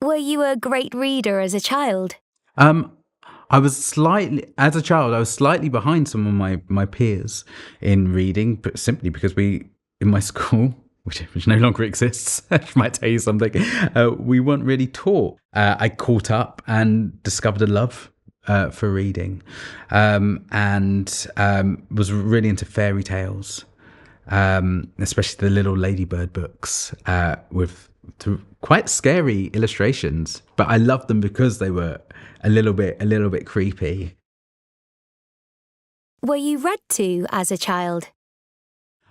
Were you a great reader as a child? Um, as a child, I was slightly behind some of my peers in reading, but simply because in my school, which no longer exists, which might tell you something, we weren't really taught. I caught up and discovered a love for reading, and was really into fairy tales, especially the Little Ladybird books with quite scary illustrations. But I loved them because they were a little bit creepy. Were you read to as a child?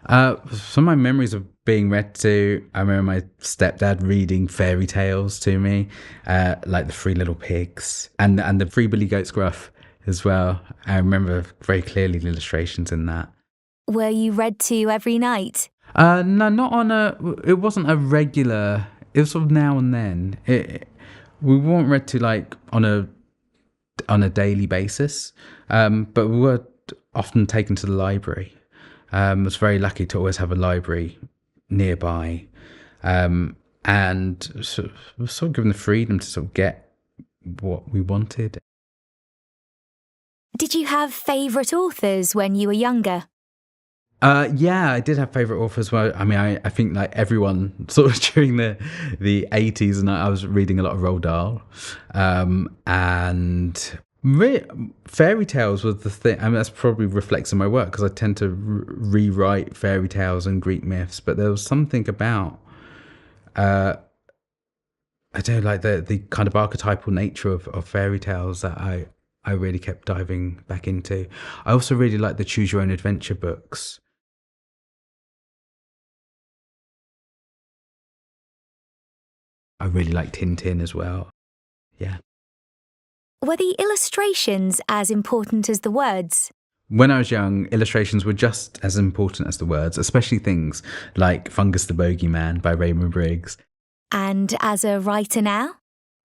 Some of my memories of being read to, I remember my stepdad reading fairy tales to me, like the Three Little Pigs and the Three Billy Goats Gruff as well. I remember very clearly the illustrations in that. Were you read to every night? No, not on a. It wasn't a regular. It was sort of now and then. We weren't read to like on a daily basis, but we were often taken to the library. I was very lucky to always have a library nearby, and was sort of given the freedom to sort of get what we wanted. Did you have favourite authors when you were younger? Yeah, I did have favourite authors. Well, I mean, I think like everyone sort of during the 80s, and I was reading a lot of Roald Dahl, and fairy tales was the thing. I mean, that's probably reflects in my work because I tend to rewrite fairy tales and Greek myths. But there was something about, I don't know, like the kind of archetypal nature of fairy tales that I really kept diving back into. I also really like the Choose Your Own Adventure books. I really like Tintin as well. Yeah. Were the illustrations as important as the words? When I was young, illustrations were just as important as the words, especially things like Fungus the Bogeyman by Raymond Briggs. And as a writer now?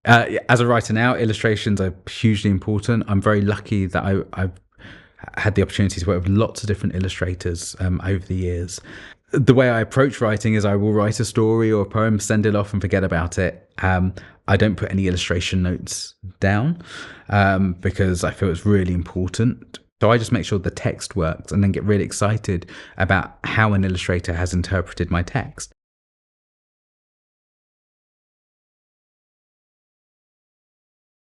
As a writer now, illustrations are hugely important. I'm very lucky that I've had the opportunity to work with lots of different illustrators over the years. The way I approach writing is I will write a story or a poem, send it off and forget about it. I don't put any illustration notes down because I feel it's really important. So I just make sure the text works and then get really excited about how an illustrator has interpreted my text.